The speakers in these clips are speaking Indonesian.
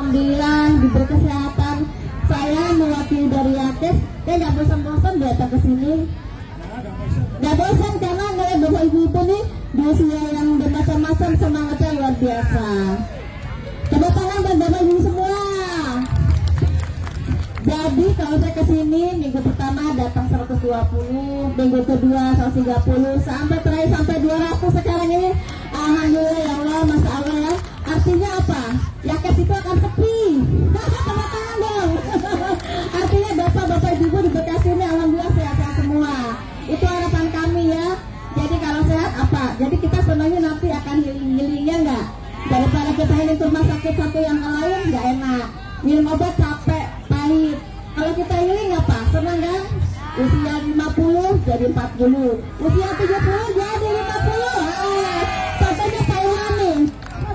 alhamdulillah diberi kesehatan. Saya mewakili dari Yates, saya nggak bosan-bosan datang ke sini. Nggak bosan karena ngeliat bapak ibu-ibu nih di usia yang bermacam-macam, semangatnya luar biasa. Tepuk tangan buat bapak ibu semua. Jadi kalau saya kesini minggu pertama datang 120, minggu kedua 130, sampai terakhir sampai 200 sekarang ini. Alhamdulillah ya Allah, Masya Allah ya. Artinya apa? Yates itu akan sepi. Tepuk tangan dong. Artinya bapak-bapak ibu di Bekasi ini alhamdulillah sehat-sehat semua. Itu harapan kami ya. Jadi kalau sehat apa? Jadi kita sebenarnya nanti akan healing-healingnya enggak? Daripada kita healing ke rumah sakit satu yang lain nggak enak. Minum obat capek, pahit. Kalau kita healing apa? Senang kan? Usia 50 jadi 40, usia 70 jadi 50. Contohnya Pak Ilhami,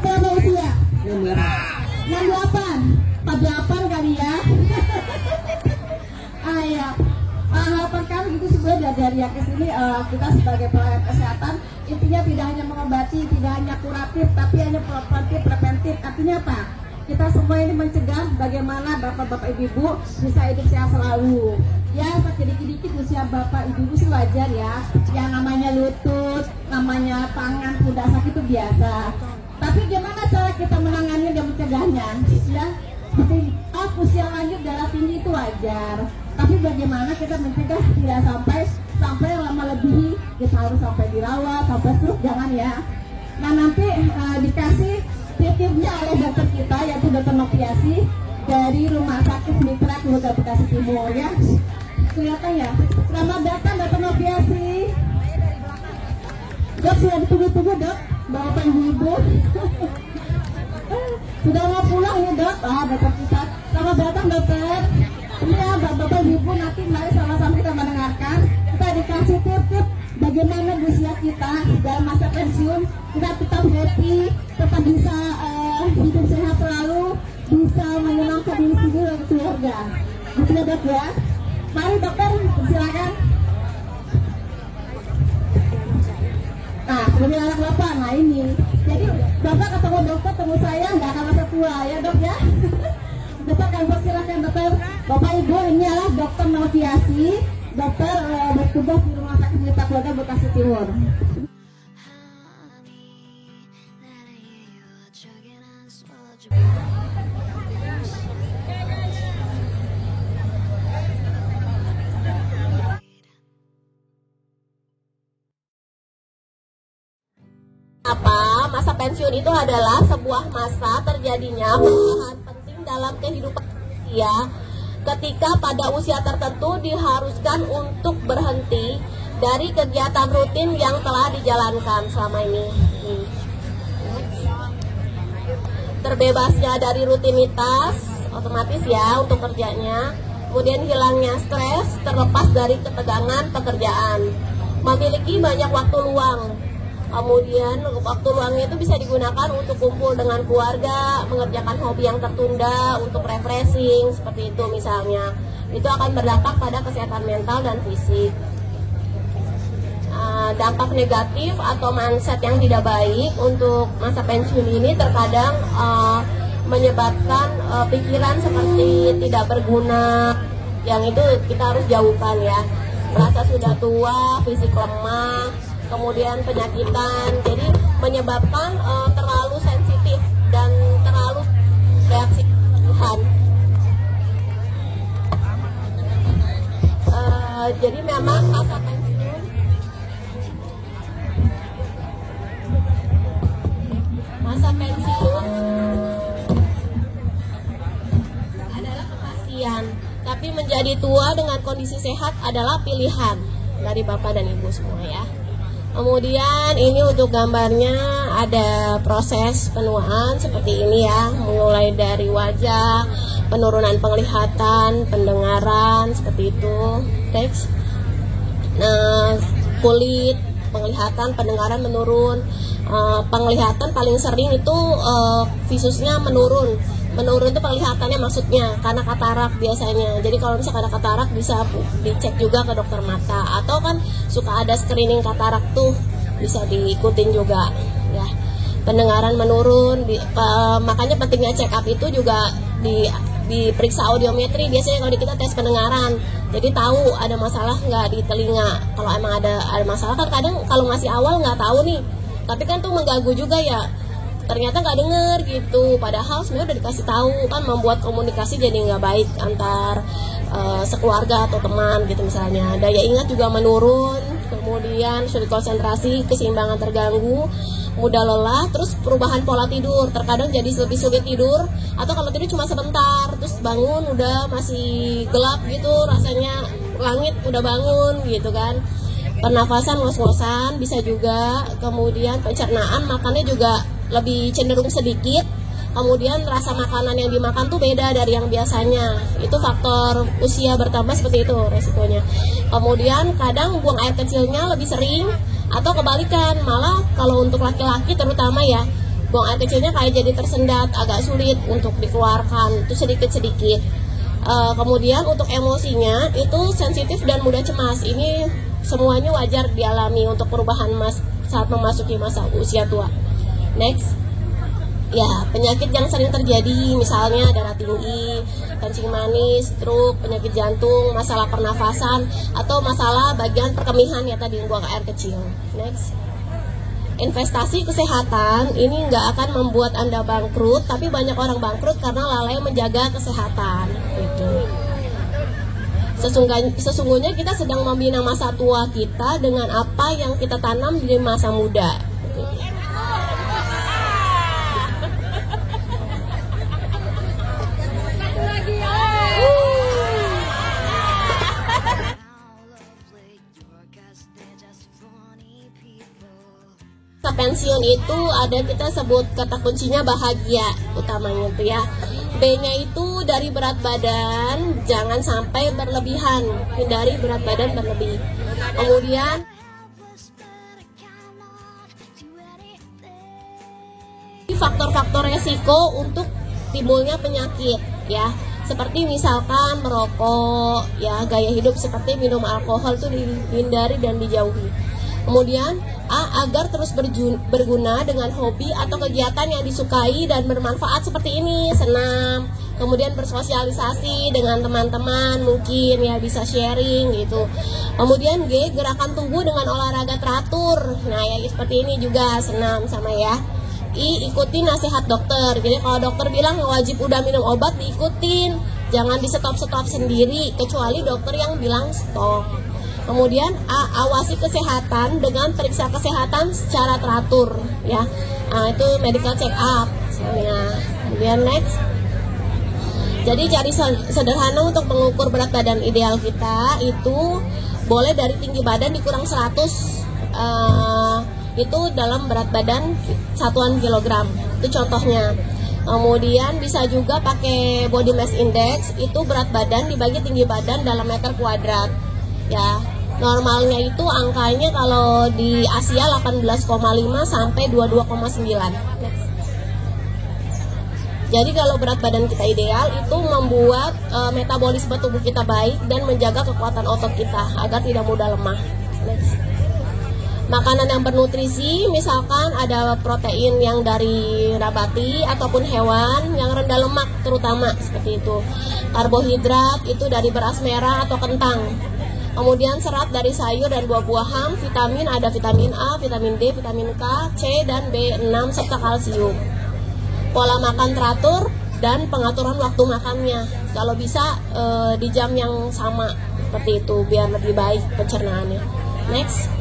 berapa usia? 68, 48 kali ya. Iya. Harapan kami itu sebenarnya dari Yates ini kita sebagai pelayan kesehatan intinya tidak hanya mengobati, tidak hanya kuratif, tapi hanya preventif. Artinya apa? Kita semua ini mencegah bagaimana bapak-bapak ibu-ibu bisa hidup sehat selalu. Ya sedikit-sedikit usia bapak ibu-ibu sih wajar ya. Yang namanya lutut, namanya tangan, pundak sakit itu biasa. Tapi gimana cara kita menangani dan mencegahnya? Ya, seperti usia lanjut darah tinggi itu wajar. Tapi bagaimana kita mencegah tidak sampai lama lebih, kita harus sampai dirawat, sampai stroke, jangan ya. Nah nanti dikasih tipsnya oleh dokter kita yaitu Dokter Noviasi dari Rumah Sakit Mitra Keluarga Bekasi Timur ya. Kelihatan ya. Selamat datang Dokter Noviasi. Dok sudah ditunggu-tunggu dok, bapak ibu-ibu. Sudah mau pulang ya dok? Dokter kita. Selamat datang dokter. Ini ya bapak ibu nanti mari sama-sama kita mendengarkan. Kita dikasih tip-tip bagaimana di usia kita dalam masa pensiun kita tetap happy, tetap bisa hidup sehat selalu, bisa menyenangkan diri sendiri dan keluarga. Gitu ya dok ya. Mari dokter silakan. Nah ini anak bapak, nah ini. Jadi bapak ketemu dokter, ketemu saya nggak akan masa tua ya dok ya. Bapak kami persilakan dokter. Bapak ibu ini adalah Dokter Noviasi, dokter bertugas di Rumah Sakit Mitra Keluarga Bekasi Timur. Apa masa pensiun itu adalah sebuah masa terjadinya perubahan penting dalam kehidupan manusia ketika pada usia tertentu diharuskan untuk berhenti dari kegiatan rutin yang telah dijalankan selama ini. Terbebasnya dari rutinitas otomatis ya untuk kerjanya, kemudian hilangnya stres terlepas dari ketegangan pekerjaan, memiliki banyak waktu luang. Kemudian waktu luangnya itu bisa digunakan untuk kumpul dengan keluarga, mengerjakan hobi yang tertunda, untuk refreshing, seperti itu misalnya. Itu akan berdampak pada kesehatan mental dan fisik. Dampak negatif atau mindset yang tidak baik untuk masa pensiun ini terkadang menyebabkan pikiran seperti tidak berguna, yang itu kita harus jauhkan ya. Merasa sudah tua, fisik lemah, kemudian penyakitan, jadi menyebabkan terlalu sensitif dan terlalu reaksi Tuhan. Jadi memang masa pensiun adalah kepastian, tapi menjadi tua dengan kondisi sehat adalah pilihan dari Bapak dan Ibu semua ya. Kemudian ini untuk gambarnya ada proses penuaan seperti ini ya, mulai dari wajah, penurunan penglihatan, pendengaran seperti itu, teks. Nah, kulit, penglihatan, pendengaran menurun. Penglihatan paling sering itu visusnya menurun. Menurun itu penglihatannya maksudnya karena katarak biasanya. Jadi kalau misalkan ada katarak bisa dicek juga ke dokter mata, atau kan suka ada screening katarak tuh bisa diikutin juga ya. pendengaran menurun, makanya pentingnya check up itu juga diperiksa audiometri biasanya kalau kita tes pendengaran, jadi tahu ada masalah nggak di telinga. Kalau emang ada masalah kan kadang kalau masih awal nggak tahu nih, tapi kan tuh mengganggu juga ya, ternyata nggak denger gitu, padahal sebenarnya udah dikasih tahu, kan membuat komunikasi jadi nggak baik antar sekeluarga atau teman gitu misalnya. Daya ingat juga menurun, kemudian sulit konsentrasi, keseimbangan terganggu, mudah lelah, terus perubahan pola tidur, terkadang jadi lebih sulit tidur, atau kalau tidur cuma sebentar, terus bangun udah masih gelap gitu, rasanya langit udah bangun gitu kan. Pernafasan ngos-ngosan bisa juga, kemudian pencernaan makannya juga lebih cenderung sedikit, kemudian rasa makanan yang dimakan tuh beda dari yang biasanya, itu faktor usia bertambah seperti itu resikonya. Kemudian kadang buang air kecilnya lebih sering, atau kebalikan, malah kalau untuk laki-laki terutama ya, buang air kecilnya kayak jadi tersendat, agak sulit untuk dikeluarkan, itu sedikit-sedikit. Kemudian untuk emosinya itu sensitif dan mudah cemas, ini semuanya wajar dialami untuk perubahan saat memasuki masa usia tua. Next. Ya, penyakit yang sering terjadi misalnya darah tinggi, kencing manis, stroke, penyakit jantung, masalah pernafasan, atau masalah bagian perkemihan ya tadi, buang air kecil. Next. Investasi kesehatan ini nggak akan membuat Anda bangkrut, tapi banyak orang bangkrut karena lalai menjaga kesehatan. Gitu. Sesungguhnya kita sedang membina masa tua kita dengan apa yang kita tanam di masa muda. Pensiun itu ada kita sebut kata kuncinya bahagia utamanya itu ya. B-nya itu dari berat badan, jangan sampai berlebihan, hindari berat badan berlebih. Kemudian faktor-faktor resiko untuk timbulnya penyakit ya, seperti misalkan merokok ya, gaya hidup seperti minum alkohol itu dihindari dan dijauhi. Kemudian agar terus berguna dengan hobi atau kegiatan yang disukai dan bermanfaat seperti ini, senam, kemudian bersosialisasi dengan teman-teman, mungkin ya bisa sharing gitu. Kemudian G, gerakan tubuh dengan olahraga teratur, nah ya seperti ini juga senam sama ya. I, ikuti nasihat dokter, jadi kalau dokter bilang wajib udah minum obat diikutin, jangan di stop sendiri kecuali dokter yang bilang stop. Kemudian A, awasi kesehatan dengan periksa kesehatan secara teratur ya. Itu medical check up misalnya. Kemudian next. Jadi cari sederhana untuk mengukur berat badan ideal kita itu boleh dari tinggi badan dikurang 100 itu dalam berat badan satuan kilogram. Itu contohnya. Kemudian bisa juga pakai body mass index, itu berat badan dibagi tinggi badan dalam meter kuadrat. Ya, normalnya itu angkanya kalau di Asia 18,5 sampai 22,9. Jadi kalau berat badan kita ideal itu membuat metabolisme tubuh kita baik dan menjaga kekuatan otot kita agar tidak mudah lemah. Next. Makanan yang bernutrisi, misalkan ada protein yang dari nabati ataupun hewan yang rendah lemak terutama seperti itu. Karbohidrat itu dari beras merah atau kentang. Kemudian serat dari sayur dan buah-buahan, vitamin ada vitamin A, vitamin D, vitamin K, C, dan B6 serta kalsium. Pola makan teratur dan pengaturan waktu makannya. Kalau bisa di jam yang sama seperti itu biar lebih baik pencernaannya. Next.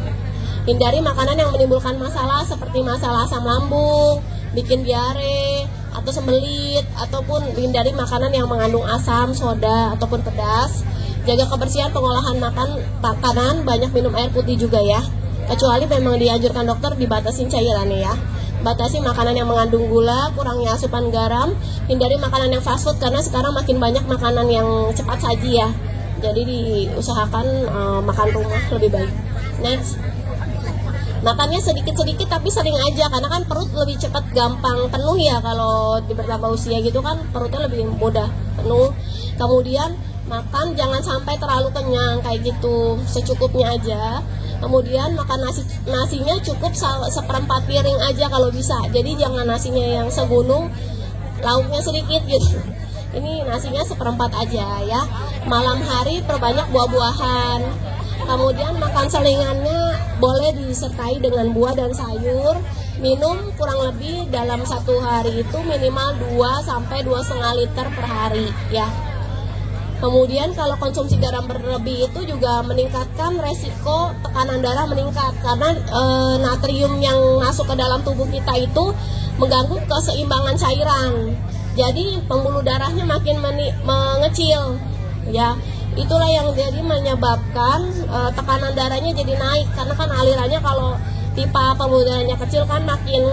Hindari makanan yang menimbulkan masalah seperti masalah asam lambung, bikin diare, atau sembelit, ataupun hindari makanan yang mengandung asam, soda, ataupun pedas. Jaga kebersihan pengolahan makanan, banyak minum air putih juga ya. Kecuali memang dianjurkan dokter dibatasin cairannya ya. Batasi makanan yang mengandung gula, kurangi asupan garam, hindari makanan yang fast food karena sekarang makin banyak makanan yang cepat saji ya. Jadi diusahakan makan rumah lebih baik. Next. Makannya sedikit-sedikit tapi sering aja karena kan perut lebih cepat gampang penuh ya, kalau bertambah usia gitu kan perutnya lebih mudah penuh. Kemudian makan jangan sampai terlalu kenyang kayak gitu, secukupnya aja. Kemudian makan nasinya cukup seperempat piring aja kalau bisa. Jadi jangan nasinya yang segunung, lauknya sedikit gitu. Ini nasinya seperempat aja ya. Malam hari perbanyak buah-buahan. Kemudian makan selingannya boleh disertai dengan buah dan sayur. Minum kurang lebih dalam satu hari itu minimal 2 sampai 2,5 liter per hari ya. Kemudian kalau konsumsi garam berlebih itu juga meningkatkan resiko tekanan darah meningkat karena natrium yang masuk ke dalam tubuh kita itu mengganggu keseimbangan cairan. Jadi pembuluh darahnya makin mengecil ya. Itulah yang jadi menyebabkan tekanan darahnya jadi naik karena kan alirannya kalau pipa pembuluh darahnya kecil kan makin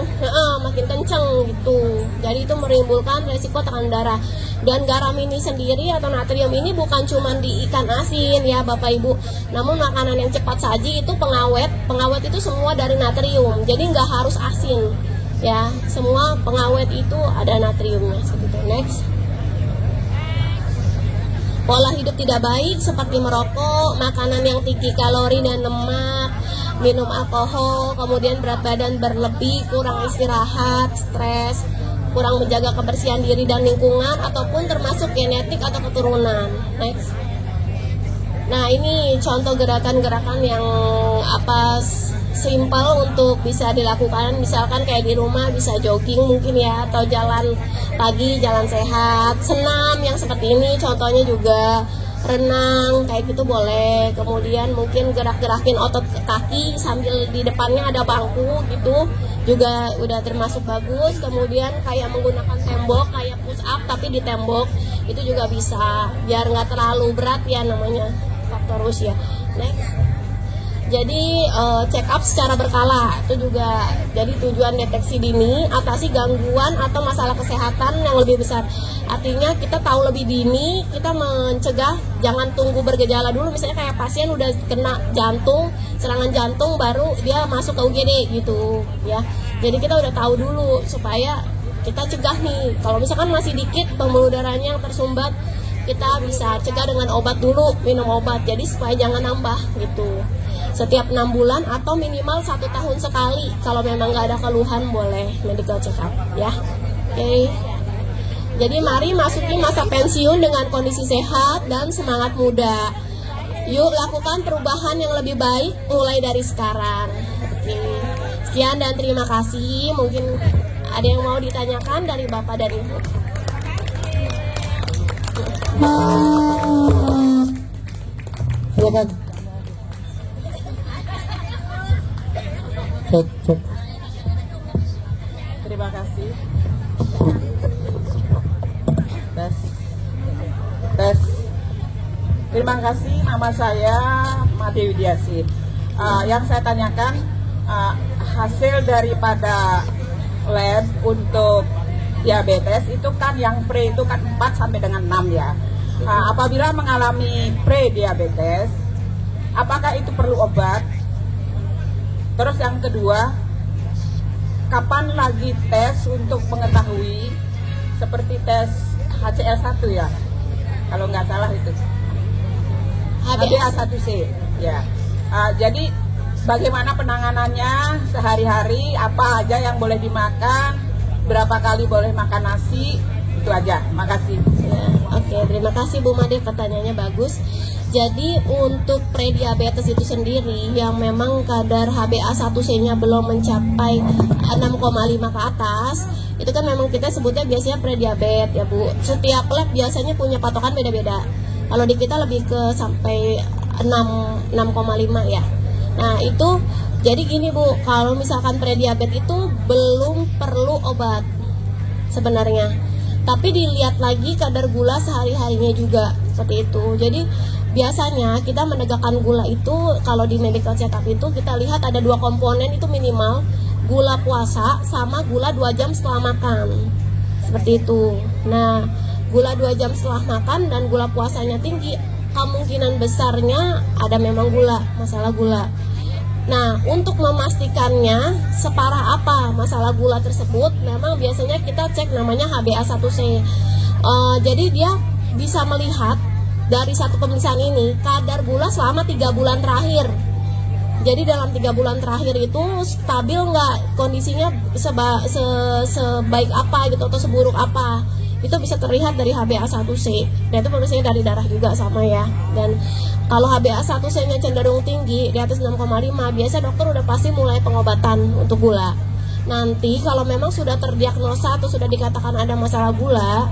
kenceng gitu. Jadi itu menimbulkan resiko tekanan darah. Dan garam ini sendiri atau natrium ini bukan cuma di ikan asin ya Bapak Ibu. Namun makanan yang cepat saji itu pengawet. Pengawet itu semua dari natrium. Jadi nggak harus asin ya. Semua pengawet itu ada natriumnya. Seperti next. Pola hidup tidak baik seperti merokok, makanan yang tinggi kalori dan lemak, minum alkohol, kemudian berat badan berlebih, kurang istirahat, stres, kurang menjaga kebersihan diri dan lingkungan, ataupun termasuk genetik atau keturunan. Next. Nah ini contoh gerakan-gerakan yang simpel untuk bisa dilakukan, misalkan kayak di rumah bisa jogging mungkin ya, atau jalan pagi, jalan sehat, senam yang seperti ini, contohnya juga renang kayak gitu boleh. Kemudian mungkin gerak-gerakin otot kaki sambil di depannya ada bangku gitu juga udah termasuk bagus. Kemudian kayak menggunakan tembok kayak push up tapi di tembok itu juga bisa biar nggak terlalu berat ya, namanya faktor usia. Next. Jadi check up secara berkala itu juga jadi tujuan deteksi dini, atasi gangguan atau masalah kesehatan yang lebih besar. Artinya kita tahu lebih dini, kita mencegah, jangan tunggu bergejala dulu. Misalnya kayak pasien udah kena jantung, serangan jantung baru dia masuk ke UGD gitu ya. Jadi kita udah tahu dulu supaya kita cegah nih. Kalau misalkan masih dikit pembuluh darahnya yang tersumbat, kita bisa cegah dengan obat dulu, minum obat. Jadi supaya jangan nambah gitu. Setiap 6 bulan atau minimal 1 tahun sekali. Kalau memang nggak ada keluhan boleh medical check up ya. Oke. Jadi mari masuki masa pensiun dengan kondisi sehat dan semangat muda. Yuk lakukan perubahan yang lebih baik mulai dari sekarang. Oke. Sekian dan terima kasih. Mungkin ada yang mau ditanyakan dari Bapak dan Ibu. Silakan. Cek. Terima kasih. Tes. Terima kasih. Nama saya Made Widiasi. Yang saya tanyakan hasil daripada lab untuk diabetes itu kan yang pre itu kan 4 sampai dengan 6 ya. Apabila mengalami pre-diabetes, apakah itu perlu obat? Terus yang kedua, kapan lagi tes untuk mengetahui seperti tes HCL1 ya, kalau nggak salah itu HbA1c ya. Jadi bagaimana penanganannya sehari-hari, apa aja yang boleh dimakan, berapa kali boleh makan nasi, itu aja. Makasih. Ya, oke, terima kasih Bu Made, pertanyaannya bagus. Jadi untuk prediabetes itu sendiri yang memang kadar HbA1c-nya belum mencapai 6,5 ke atas, itu kan memang kita sebutnya biasanya prediabetes ya Bu. Setiap lab biasanya punya patokan beda-beda. Kalau di kita lebih ke sampai 6,5 ya. Nah itu jadi gini Bu, kalau misalkan prediabetes itu belum perlu obat sebenarnya. Tapi dilihat lagi kadar gula sehari-harinya juga seperti itu. Jadi biasanya kita menegakkan gula itu kalau di medical check up itu kita lihat ada 2 komponen itu minimal, gula puasa sama gula 2 jam setelah makan. Seperti itu. Nah, gula 2 jam setelah makan dan gula puasanya tinggi, kemungkinan besarnya ada memang masalah gula. Nah, untuk memastikannya separah apa masalah gula tersebut, memang biasanya kita cek namanya HbA1c. Jadi dia bisa melihat dari satu pemeriksaan ini kadar gula selama 3 bulan terakhir. Jadi dalam 3 bulan terakhir itu stabil nggak kondisinya sebaik apa gitu atau seburuk apa. Itu bisa terlihat dari HbA1c. Dan itu pemeriksaan dari darah juga sama ya. Dan kalau HbA1c-nya cenderung tinggi di atas 6,5, biasa dokter udah pasti mulai pengobatan untuk gula. Nanti kalau memang sudah terdiagnosa atau sudah dikatakan ada masalah gula,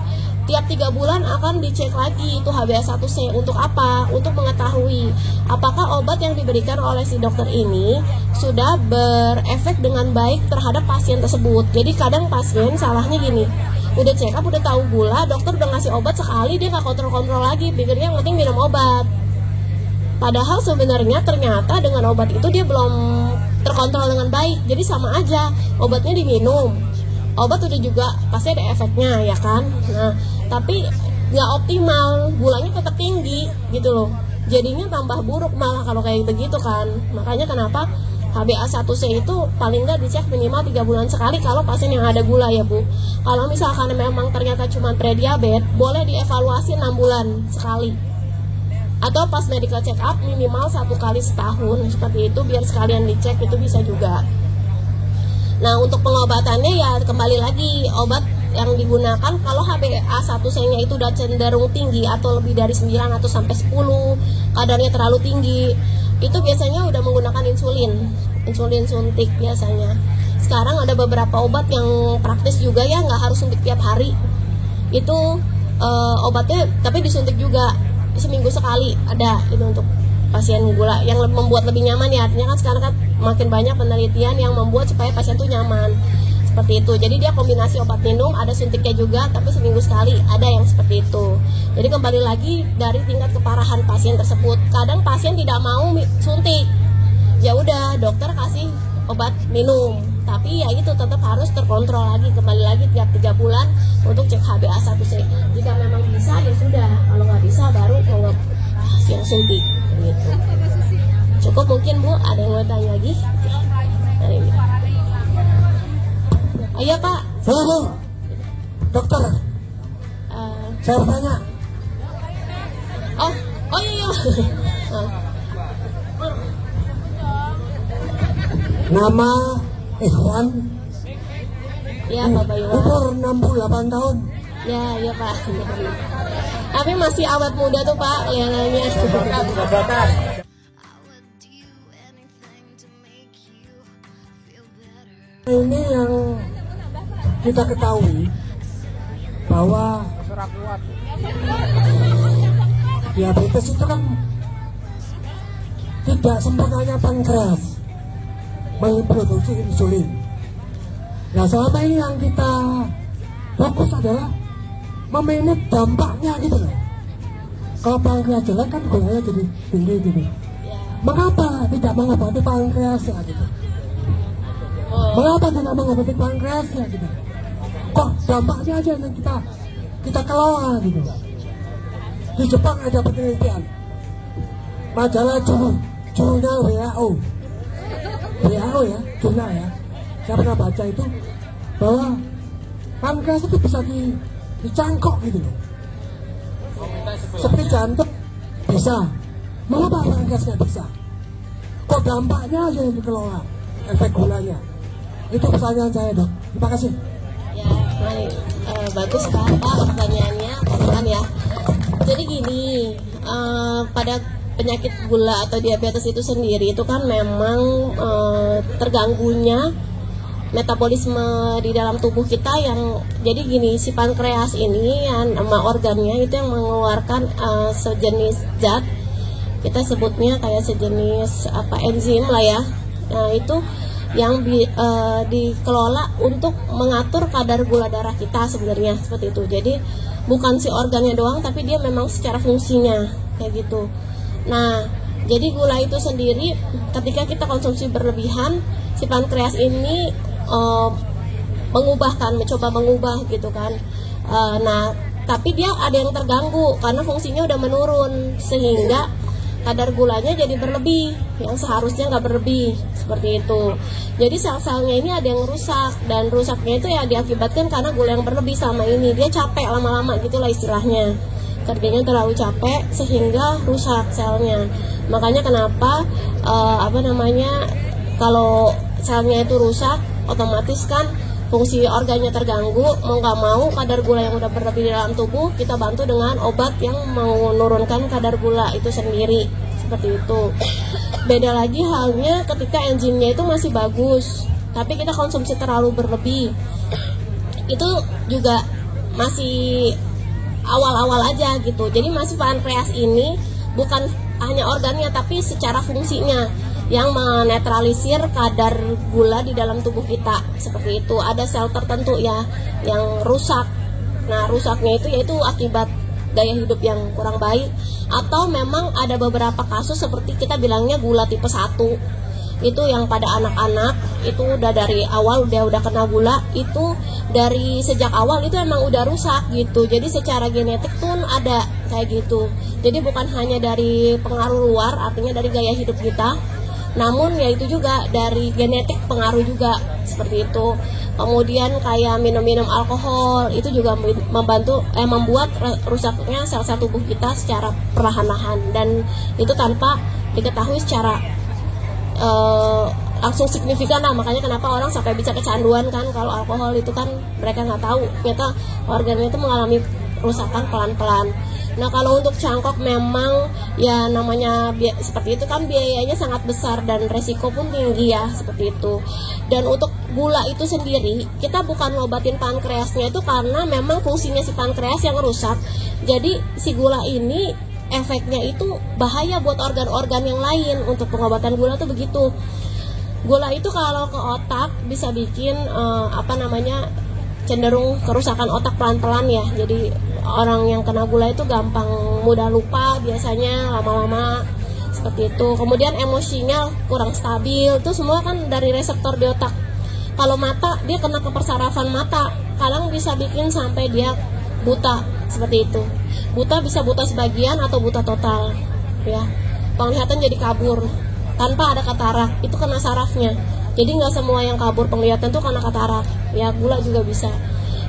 tiap 3 bulan akan dicek lagi itu HbA1c. Untuk apa? Untuk mengetahui apakah obat yang diberikan oleh si dokter ini sudah berefek dengan baik terhadap pasien tersebut. Jadi kadang pasien salahnya gini, udah check up, udah tahu gula, dokter udah ngasih obat sekali, dia nggak kontrol-kontrol lagi, pikirnya yang penting minum obat. Padahal sebenarnya ternyata dengan obat itu dia belum terkontrol dengan baik. Jadi sama aja, obatnya diminum, obat udah juga pasti ada efeknya ya kan. Nah, tapi nggak optimal, gulanya tetap tinggi gitu loh. Jadinya tambah buruk malah kalau kayak begitu kan. Makanya kenapa HbA1c itu paling nggak dicek minimal 3 bulan sekali kalau pasien yang ada gula ya Bu. Kalau misalkan memang ternyata cuma prediabetes, boleh dievaluasi 6 bulan sekali. Atau pas medical check up minimal 1 kali setahun, seperti itu biar sekalian dicek, itu bisa juga. Nah, untuk pengobatannya ya kembali lagi obat yang digunakan kalau HbA1c-nya itu udah cenderung tinggi atau lebih dari 9 atau sampai 10, kadarnya terlalu tinggi, itu biasanya udah menggunakan insulin suntik biasanya. Sekarang ada beberapa obat yang praktis juga ya, nggak harus suntik tiap hari. Itu obatnya tapi disuntik juga seminggu sekali, ada itu untuk pasien gula yang membuat lebih nyaman ya. Artinya kan sekarang kan makin banyak penelitian yang membuat supaya pasien tuh nyaman seperti itu. Jadi dia kombinasi obat minum, ada suntiknya juga, tapi seminggu sekali, ada yang seperti itu. Jadi kembali lagi dari tingkat keparahan pasien tersebut. Kadang pasien tidak mau suntik, ya udah dokter kasih obat minum, tapi ya itu tetap harus terkontrol lagi, kembali lagi tiap 3 bulan untuk cek HbA1c. Jika memang bisa ya sudah, kalau nggak bisa baru mau yang suntik gitu. Cukup mungkin Bu, ada yang mau tanya lagi? Nah, ini. Oh iya Pak. Halo dokter, saya bertanya. Oh iya. Nama Ikhwan. Ya Bapak Iwan. Umur 68 tahun. Ya Pak. Tapi masih awet muda tuh Pak, kelihatannya. Ini yang kita ketahui bahwa diabetes itu kan tidak sempurnanya pankreas memproduksi insulin. Nah, selama ini yang kita fokus adalah memanage dampaknya gitu loh. Kalau pankreas jelek kan gulanya jadi tinggi gitu. Mengapa tidak mengobati pankreasnya gitu? Mengapa tidak mengobati pankreasnya gitu? Kok dampaknya aja yang kita kelola gitu. Di Jepang ada penelitian, majalah jurnal WHO ya, jurnal ya. Saya pernah baca itu bahwa pankreas itu bisa dicangkok gitu loh. Seperti jantung bisa. Mengapa pankreasnya bisa? Kok dampaknya aja yang dikelola, efek gulanya? Itu pertanyaan saya dok. Terima kasih. Ya, baik. Bagus Pak pertanyaannya, teman ya. Jadi gini, pada penyakit gula atau diabetes itu sendiri itu kan memang terganggunya metabolisme di dalam tubuh kita yang jadi gini, si pankreas ini nama organnya itu yang mengeluarkan sejenis zat, kita sebutnya kayak sejenis enzim lah ya. Nah, itu yang dikelola untuk mengatur kadar gula darah kita sebenarnya seperti itu. Jadi bukan si organnya doang, tapi dia memang secara fungsinya kayak gitu. Nah, jadi gula itu sendiri ketika kita konsumsi berlebihan, si pankreas ini mencoba mengubah gitu kan. Nah, tapi dia ada yang terganggu karena fungsinya udah menurun sehingga kadar gulanya jadi berlebih yang seharusnya nggak berlebih seperti itu. Jadi sel-selnya ini ada yang rusak, dan rusaknya itu ya diakibatkan karena gula yang berlebih sama ini. Dia capek lama-lama gitulah istilahnya. kerjanya terlalu capek sehingga rusak selnya. Makanya kenapa kalau selnya itu rusak, otomatis kan fungsi organnya terganggu, mau nggak mau kadar gula yang udah berlebih di dalam tubuh kita bantu dengan obat yang menurunkan kadar gula itu sendiri, seperti itu. Beda lagi halnya ketika enzimnya itu masih bagus, tapi kita konsumsi terlalu berlebih, itu juga masih awal-awal aja gitu. Jadi masih pankreas ini bukan hanya organnya tapi secara fungsinya yang menetralisir kadar gula di dalam tubuh kita, seperti itu. Ada sel tertentu ya yang rusak. Nah, rusaknya itu yaitu akibat gaya hidup yang kurang baik, atau memang ada beberapa kasus seperti kita bilangnya gula tipe 1. Itu yang pada anak-anak itu udah dari awal udah kena gula, itu dari sejak awal itu emang udah rusak gitu. Jadi secara genetik pun ada kayak gitu. Jadi bukan hanya dari pengaruh luar, artinya dari gaya hidup kita, namun ya itu juga dari genetik pengaruh juga, seperti itu. Kemudian kayak minum-minum alkohol itu juga membuat rusaknya sel-sel tubuh kita secara perlahan-lahan, dan itu tanpa diketahui secara langsung signifikan lah. Makanya kenapa orang sampai bisa kecanduan kan kalau alkohol itu kan mereka nggak tahu ternyata organnya itu mengalami kerusakan pelan-pelan. Nah, kalau untuk cangkok memang ya namanya seperti itu kan biayanya sangat besar dan resiko pun tinggi ya, seperti itu. Dan untuk gula itu sendiri kita bukan ngobatin pankreasnya itu karena memang fungsinya si pankreas yang rusak. Jadi si gula ini efeknya itu bahaya buat organ-organ yang lain. Untuk pengobatan gula tuh begitu. Gula itu kalau ke otak bisa bikin cenderung kerusakan otak pelan-pelan ya. Jadi orang yang kena gula itu gampang mudah lupa biasanya lama-lama, seperti itu. Kemudian emosinya kurang stabil, itu semua kan dari reseptor di otak. Kalau mata, dia kena ke persarafan mata, kadang bisa bikin sampai dia buta, seperti itu. Buta bisa buta sebagian atau buta total ya. Penglihatan jadi kabur tanpa ada katarak, itu kena sarafnya. Jadi nggak semua yang kabur penglihatan tuh karena katarak ya, gula juga bisa.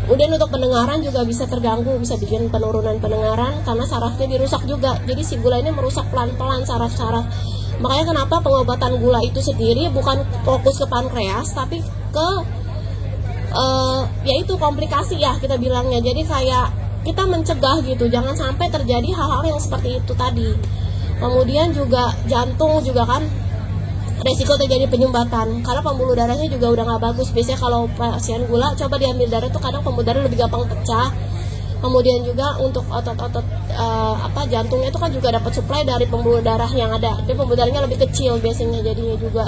Kemudian untuk pendengaran juga bisa terganggu, bisa bikin penurunan pendengaran karena sarafnya dirusak juga. Jadi si gula ini merusak pelan-pelan saraf-saraf. Makanya kenapa pengobatan gula itu sendiri bukan fokus ke pankreas, tapi ke yaitu komplikasi ya kita bilangnya. Jadi kayak kita mencegah gitu, jangan sampai terjadi hal-hal yang seperti itu tadi. Kemudian juga jantung juga kan resiko terjadi penyumbatan karena pembuluh darahnya juga udah nggak bagus. Biasanya kalau pasien gula coba diambil darah tuh kadang pembuluh darah lebih gampang pecah. Kemudian juga untuk otot-otot jantungnya itu kan juga dapat suplai dari pembuluh darah yang ada. Jadi pembuluh darahnya lebih kecil biasanya jadinya juga.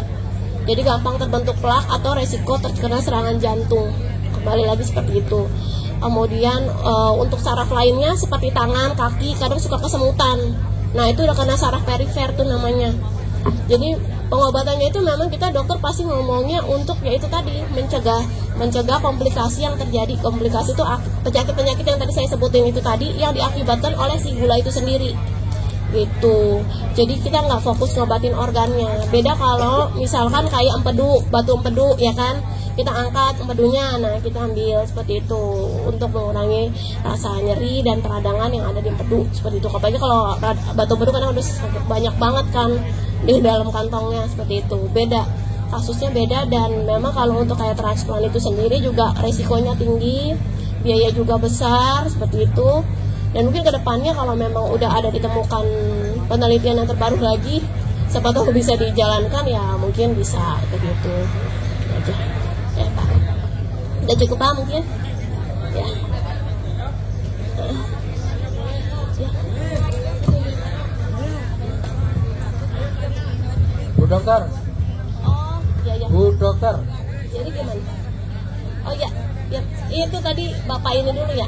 Jadi gampang terbentuk plak atau resiko terkena serangan jantung. Kembali lagi seperti itu. Kemudian untuk saraf lainnya seperti tangan, kaki kadang suka kesemutan. Nah itu udah kena saraf perifer tuh namanya. Jadi pengobatannya itu memang kita dokter pasti ngomongnya untuk yaitu tadi mencegah komplikasi yang terjadi. Komplikasi itu penyakit-penyakit yang tadi saya sebutin itu tadi yang diakibatkan oleh si gula itu sendiri gitu. Jadi kita nggak fokus ngobatin organnya. Beda kalau misalkan kayak batu empedu ya kan, kita angkat empedunya, nah kita ambil seperti itu untuk mengurangi rasa nyeri dan peradangan yang ada di empedu, seperti itu. Apalagi kalau batu empedu kan udah banyak banget kan di dalam kantongnya, seperti itu. Beda, kasusnya beda. Dan memang kalau untuk kayak transplant itu sendiri juga resikonya tinggi, biaya juga besar, seperti itu. Dan mungkin kedepannya kalau memang udah ada ditemukan penelitian yang terbaru lagi, siapa tahu bisa dijalankan ya, mungkin bisa begitu aja ya Pak. Udah cukup Pak mungkin ya. Bu dokter. Oh ya. Bu dokter. Jadi gimana? Oh ya, itu tadi Bapak ini dulu ya.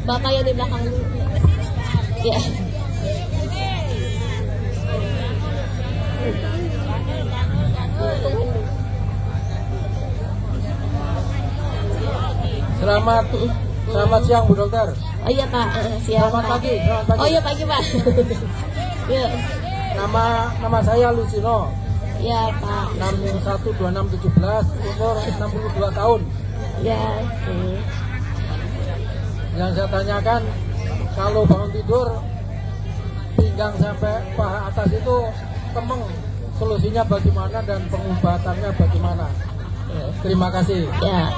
Bapak yang di belakang dulu ya. Selamat siang Bu dokter. Oh iya Pak, siang. Selamat pagi. Oh iya pagi Pak. Ya. Nama saya Lucino. Ya Pak. 612617, umur 62 tahun. Ya. Yang saya tanyakan, kalau bangun tidur pinggang sampai paha atas itu kemeng, solusinya bagaimana dan pengobatannya bagaimana? Terima kasih. Ya,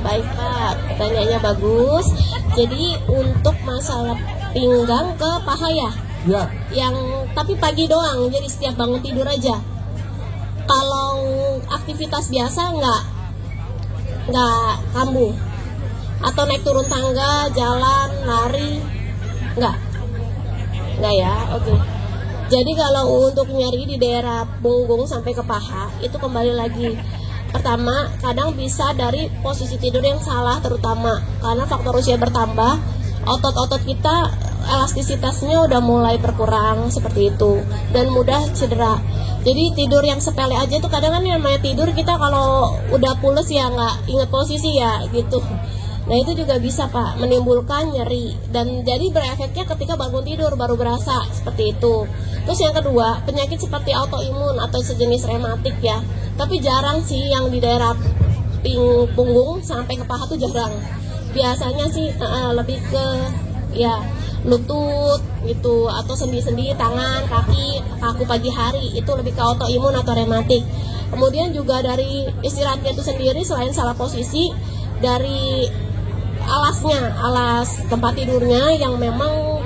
baik Pak, pertanyaannya bagus. Jadi untuk masalah pinggang ke paha ya? Ya. Yang tapi pagi doang, jadi setiap bangun tidur aja. Kalau aktivitas biasa nggak kambuh. Atau naik turun tangga, jalan, lari, nggak ya, oke. Jadi kalau untuk nyeri di daerah punggung sampai ke paha, itu kembali lagi. Pertama, kadang bisa dari posisi tidur yang salah terutama karena faktor usia bertambah, otot-otot kita elastisitasnya udah mulai berkurang seperti itu dan mudah cedera. Jadi tidur yang sepele aja tuh kadang kan namanya tidur kita kalau udah pules ya nggak inget posisi ya gitu. Nah itu juga bisa Pak menimbulkan nyeri dan jadi berefeknya ketika bangun tidur baru berasa seperti itu. Terus yang kedua, penyakit seperti autoimun atau sejenis rematik ya. Tapi jarang sih yang di daerah punggung sampai ke paha tuh jarang. Biasanya sih lebih ke ya lutut gitu atau sendi-sendi tangan, kaki, kaku pagi hari itu lebih ke autoimun atau rematik. Kemudian juga dari istirahatnya itu sendiri selain salah posisi dari alas tempat tidurnya yang memang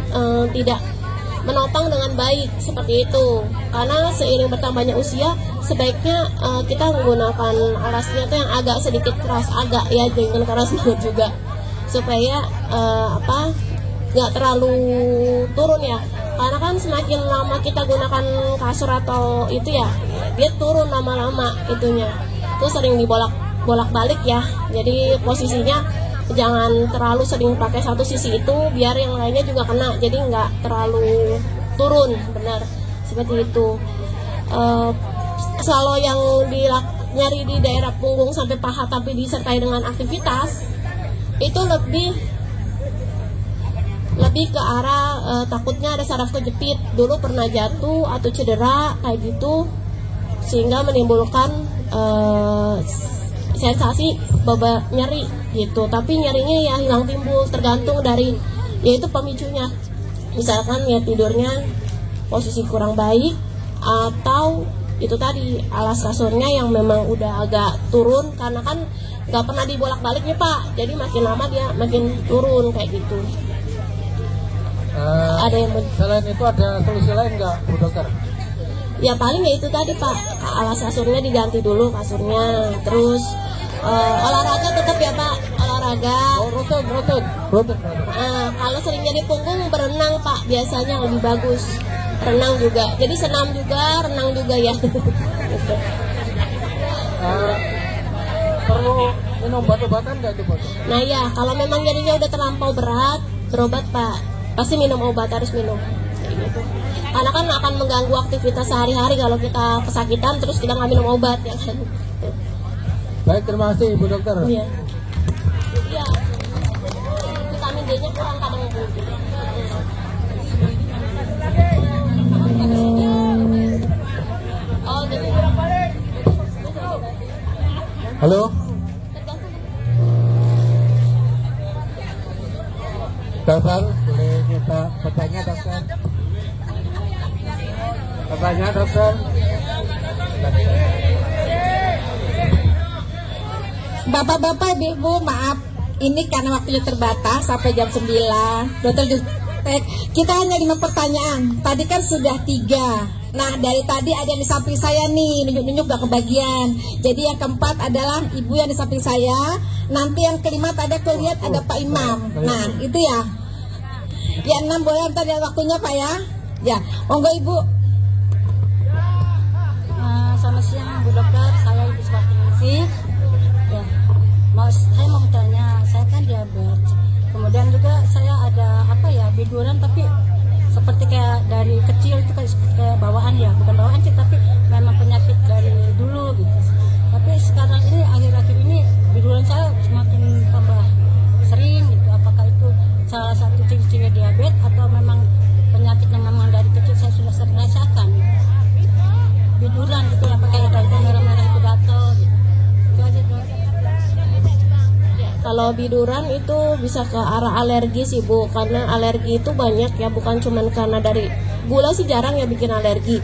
tidak menopang dengan baik seperti itu. Karena seiring bertambahnya usia sebaiknya kita menggunakan alasnya tuh yang agak sedikit keras, agak ya jangan keras juga supaya nggak terlalu turun ya. Karena kan semakin lama kita gunakan kasur atau itu ya dia turun lama-lama itunya. Itu sering dibolak-balik ya. Jadi posisinya jangan terlalu sering pakai satu sisi itu biar yang lainnya juga kena, jadi nggak terlalu turun, benar seperti itu. Kalau yang nyari di daerah punggung sampai paha tapi disertai dengan aktivitas itu lebih ke arah takutnya ada saraf kejepit, dulu pernah jatuh atau cedera kayak gitu sehingga menimbulkan sensasi nyeri gitu. Tapi nyerinya ya hilang timbul tergantung dari yaitu pemicunya. Misalkan ya tidurnya posisi kurang baik atau itu tadi alas kasurnya yang memang udah agak turun karena kan nggak pernah dibolak-baliknya Pak. Jadi makin lama dia makin turun kayak gitu. Ada yang selain itu ada solusi lain nggak Bu Dokter? Ya paling ya itu tadi Pak, alas kasurnya diganti dulu kasurnya, terus olahraga tetap ya Pak, olahraga. Rutin. Kalau sering jadi punggung berenang Pak, biasanya lebih bagus. Renang juga, jadi senam juga, renang juga ya. Gitu. Perlu minum obat-obatan nggak itu Pak? Nah ya, kalau memang nyerinya udah terlampau berat, berobat Pak, pasti minum obat, harus minum. Gitu. Karena kan akan mengganggu aktivitas sehari-hari kalau kita kesakitan terus kita nggak minum obat ya kan. Baik, terima kasih Ibu Dokter. Iya. Iya. Vitamin D-nya kurang kadang Bu. Oh, jadi Halo. Dokter, boleh kita bertanya Dokter? Bertanya Dokter? Bapak-bapak, Ibu, maaf. Ini karena waktunya terbatas sampai jam 9. Dokter Jutek, kita hanya 5 pertanyaan. Tadi kan sudah 3. Nah, dari tadi ada yang di samping saya nih, nunjuk-nunjuk gak kebagian. Jadi yang keempat adalah Ibu yang di samping saya. Nanti yang kelima tadi aku lihat ada Pak Imam. Nah, itu ya. Yang 6 boleh tadi waktunya Pak ya. Ya, monggo Ibu. Selamat siang Bu Dokter, saya Ibu Supartiningsih. Ya, saya mau bertanya, saya kan diabetes. Kemudian juga saya ada biduran tapi seperti kayak dari kecil itu kayak bawaan ya, bukan bawaan sih tapi memang penyakit dari dulu gitu. Tapi sekarang ini akhir-akhir ini biduran saya semakin tambah sering gitu. Apakah itu salah satu ciri-ciri diabetes atau memang penyakit yang memang dari kecil saya sudah sering rasakan? Biduran gitu yang pakai gatal merah-merah itu gatal gitu. Itu aja tuh. Kalau biduran itu bisa ke arah alergi sih Bu, karena alergi itu banyak ya, bukan cuman karena dari gula sih jarang ya bikin alergi,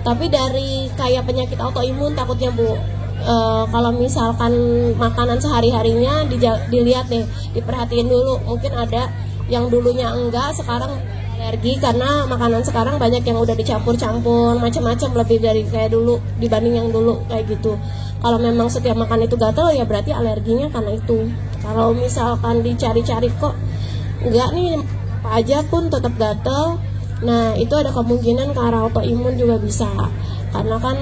tapi dari kayak penyakit autoimun takutnya Bu. Kalau misalkan makanan sehari-harinya dilihat deh, diperhatiin dulu, mungkin ada yang dulunya enggak, sekarang alergi karena makanan sekarang banyak yang udah dicampur-campur macam-macam, lebih dari kayak dulu dibanding yang dulu kayak gitu. Kalau memang setiap makan itu gatal ya berarti alerginya karena itu. Kalau misalkan dicari-cari kok enggak nih apa aja pun tetap gatal, nah itu ada kemungkinan ke arah autoimun juga bisa. Karena kan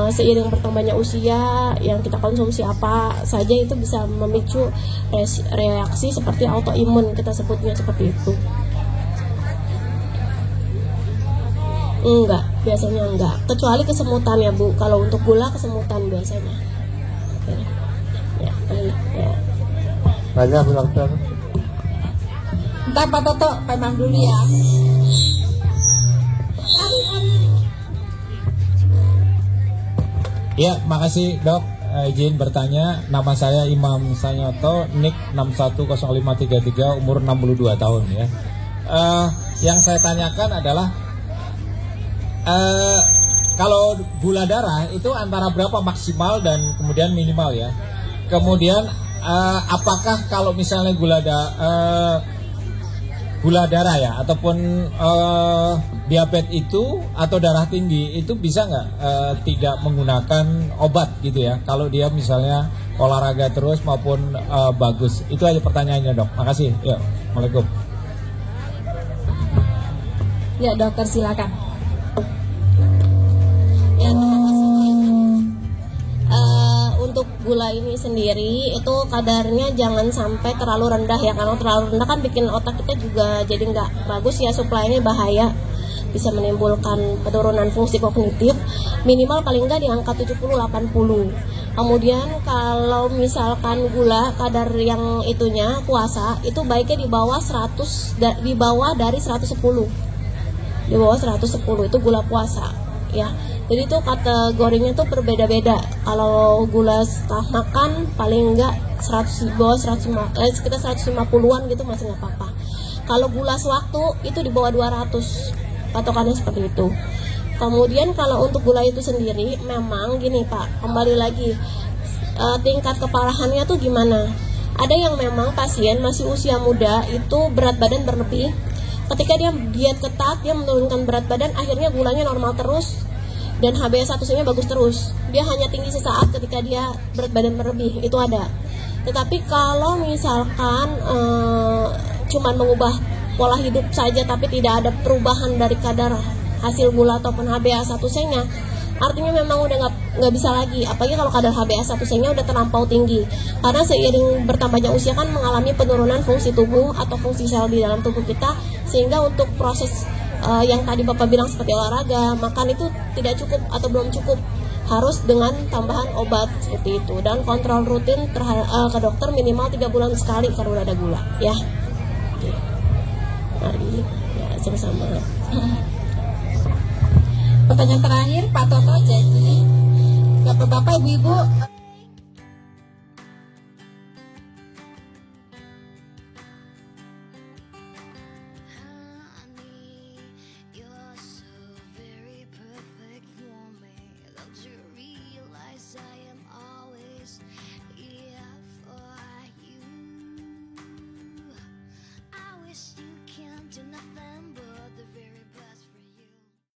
seiring bertambahnya usia, yang kita konsumsi apa saja itu bisa memicu reaksi seperti autoimun, kita sebutnya seperti itu. Enggak, biasanya enggak. Kecuali kesemutan ya Bu. Kalau untuk gula kesemutan biasanya. Oke. Ya, ya. Banyak Bu Dokter. Ntar Pak Toto memang dulu ya. Ya, makasih Dok. Izin bertanya, nama saya Imam Sanyoto, NIK 610533, umur 62 tahun ya. Yang saya tanyakan adalah kalau gula darah itu antara berapa maksimal dan kemudian minimal ya. Kemudian apakah kalau misalnya gula darah ya ataupun diabetes itu atau darah tinggi itu bisa nggak tidak menggunakan obat gitu ya, kalau dia misalnya olahraga terus maupun bagus. Itu aja pertanyaannya Dok. Makasih. Ya, Assalamualaikum. Ya dokter silakan. Ya, terima kasih. Untuk gula ini sendiri itu kadarnya jangan sampai terlalu rendah ya, karena terlalu rendah kan bikin otak kita juga jadi nggak bagus ya, suplainya bahaya, bisa menimbulkan penurunan fungsi kognitif. Minimal paling nggak di angka 70-80. Kemudian kalau misalkan gula kadar yang itunya puasa itu baiknya di bawah 100, di bawah dari 110. Di bawah 110 itu gula puasa ya. Jadi itu kategorinya tuh berbeda-beda. Kalau gula setelah makan paling enggak 100, bawah 150, sekitar 150-an gitu masih nggak apa-apa. Kalau gula sewaktu itu di bawah 200, patokannya seperti itu. Kemudian kalau untuk gula itu sendiri memang gini Pak, kembali lagi tingkat keparahannya tuh gimana. Ada yang memang pasien masih usia muda itu berat badan berlebih. Ketika dia diet ketat, dia menurunkan berat badan, akhirnya gulanya normal terus dan HbA1c-nya bagus terus. Dia hanya tinggi sesaat ketika dia berat badan berlebih, itu ada. Tetapi kalau misalkan cuman mengubah pola hidup saja tapi tidak ada perubahan dari kadar hasil gula ataupun HbA1c-nya, artinya memang udah nggak bisa lagi. Apalagi kalau kadar HbA1c-nya udah terlampau tinggi, karena seiring bertambahnya usia kan mengalami penurunan fungsi tubuh atau fungsi sel di dalam tubuh kita, sehingga untuk proses yang tadi Bapak bilang seperti olahraga, makan itu tidak cukup atau belum cukup, harus dengan tambahan obat seperti itu, dan kontrol rutin ke dokter minimal 3 bulan sekali kalau udah ada gula ya. Mari ya sama-sama. Pertanyaan terakhir Pak Toto, jadi Bapak-bapak, ibu-ibu